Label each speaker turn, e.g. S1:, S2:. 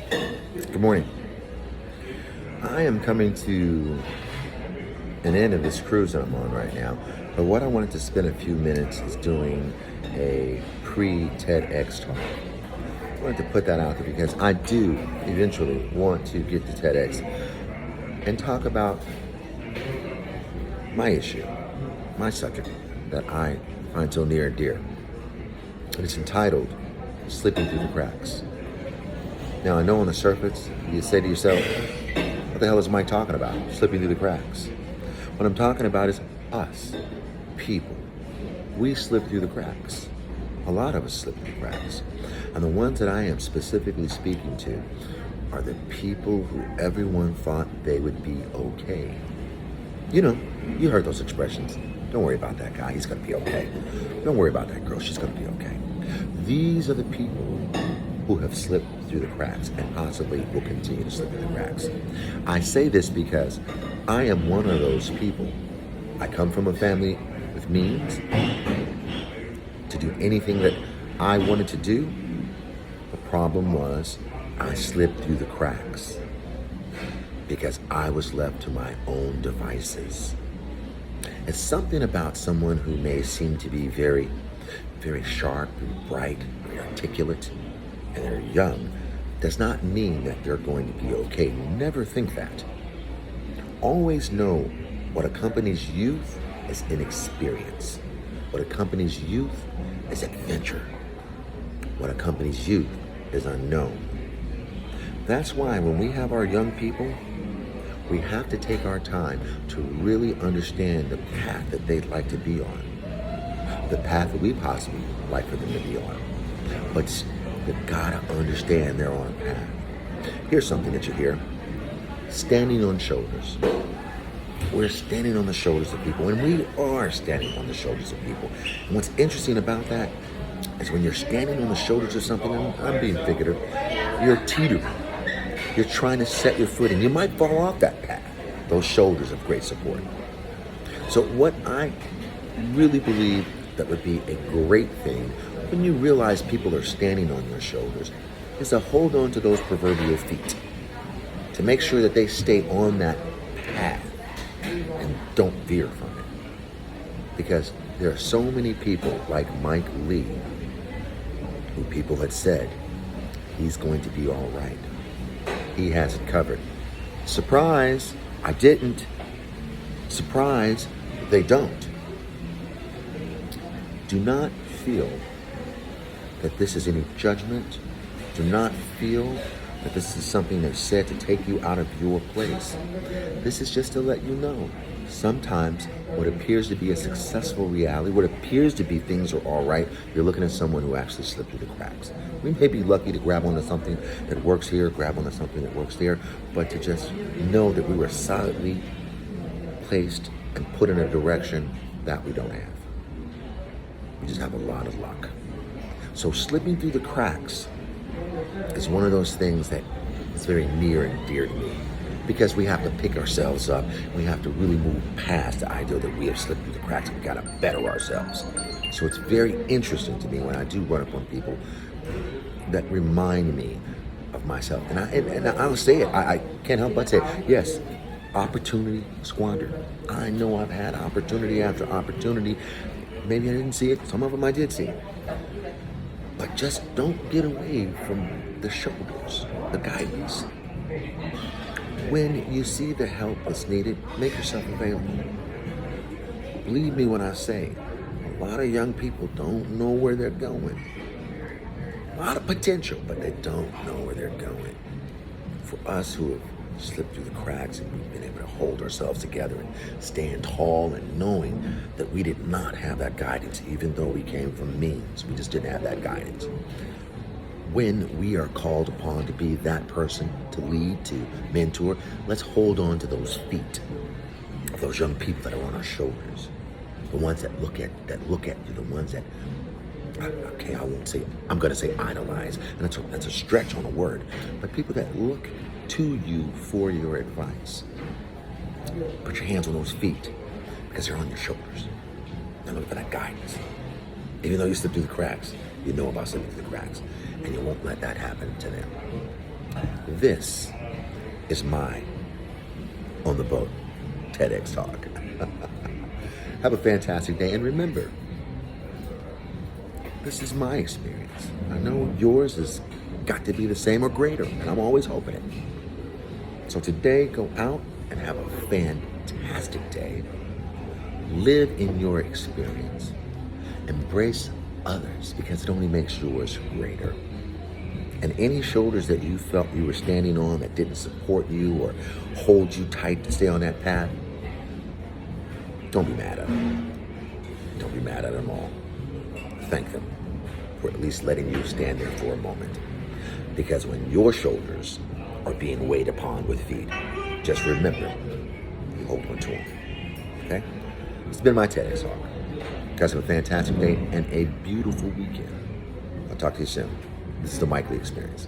S1: Good morning. I am coming to an end of this cruise that I'm on right now, but what I wanted to spend a few minutes is doing a pre-TEDx talk. I wanted to put that out there because I do eventually want to get to TEDx and talk about my issue, my subject that I find so near and dear. And it's entitled Slipping Through the Cracks. Now, I know on the surface, you say to yourself, what the hell is Mike talking about? Slipping through the cracks. What I'm talking about is us, people. We slip through the cracks. A lot of us slip through the cracks. And the ones that I am specifically speaking to are the people who everyone thought they would be okay. You know, you heard those expressions. Don't worry about that guy, he's gonna be okay. Don't worry about that girl, she's gonna be okay. These are the people who have slipped through the cracks and possibly will continue to slip through the cracks. I say this because I am one of those people. I come from a family with means to do anything that I wanted to do. The problem was I slipped through the cracks because I was left to my own devices. It's something about someone who may seem to be very, very sharp, and bright, very articulate, and they're young, does not mean that they're going to be okay. Never think that. Always know what accompanies youth is inexperience. What accompanies youth is adventure. What accompanies youth is unknown. That's why when we have our young people, we have to take our time to really understand the path that they'd like to be on. The path that we possibly like for them to be on. But you gotta understand they're on a path. Here's something that you hear. Standing on shoulders. We're standing on the shoulders of people, and we are standing on the shoulders of people. And what's interesting about that is when you're standing on the shoulders of something, and I'm being figurative, you're teetering. You're trying to set your foot, and you might fall off that path. Those shoulders of great support. So what I really believe that would be a great thing when you realize people are standing on your shoulders is to hold on to those proverbial feet, to make sure that they stay on that path and don't veer from it. Because there are so many people like Mike Lee who people had said, he's going to be all right. He has it covered. Surprise, I didn't. Surprise, they don't. Do not feel that this is any judgment. Do not feel that this is something that's said to take you out of your place. This is just to let you know. Sometimes what appears to be a successful reality, what appears to be things are all right, you're looking at someone who actually slipped through the cracks. We may be lucky to grab onto something that works here, grab onto something that works there, but to just know that we were solidly placed and put in a direction that we don't have. We just have a lot of luck. So slipping through the cracks is one of those things that is very near and dear to me, because we have to pick ourselves up. We have to really move past the idea that we have slipped through the cracks. We gotta better ourselves. So it's very interesting to me when I do run up on people that remind me of myself. And I'll say it, I can't help but say it. Yes, opportunity squandered. I know I've had opportunity after opportunity. Maybe I didn't see it, some of them I did see it. But just don't get away from the shoulders, the guidance. When you see the help that's needed, make yourself available. Believe me when I say, a lot of young people don't know where they're going. A lot of potential, but they don't know where they're going. For us who have slipped through the cracks and we've been able to hold ourselves together and stand tall and knowing that we did not have that guidance, even though we came from means, we just didn't have that guidance. When we are called upon to be that person, to lead, to mentor, let's hold on to those feet of those young people that are on our shoulders. The ones that look at you, the ones that, okay, I'm gonna say idolize, and that's a stretch on a word, but people that look to you for your advice. Put your hands on those feet because they're on your shoulders. Now look for that guidance. Even though you slip through the cracks, you know about slipping through the cracks, and you won't let that happen to them. This is my On the Boat TEDx talk. Have a fantastic day, and remember, this is my experience. I know yours has got to be the same or greater, and I'm always hoping it. So today, go out and have a fantastic day. Live in your experience. Embrace others, because it only makes yours greater. And any shoulders that you felt you were standing on that didn't support you or hold you tight to stay on that path, don't be mad at them. Don't be mad at them all. Thank them for at least letting you stand there for a moment. Because when your shoulders are being weighed upon with feet, just remember, you hold on to them. Okay? It's been my TEDx talk. Guys, have a fantastic day and a beautiful weekend. I'll talk to you soon. This is the Mike Lee Experience.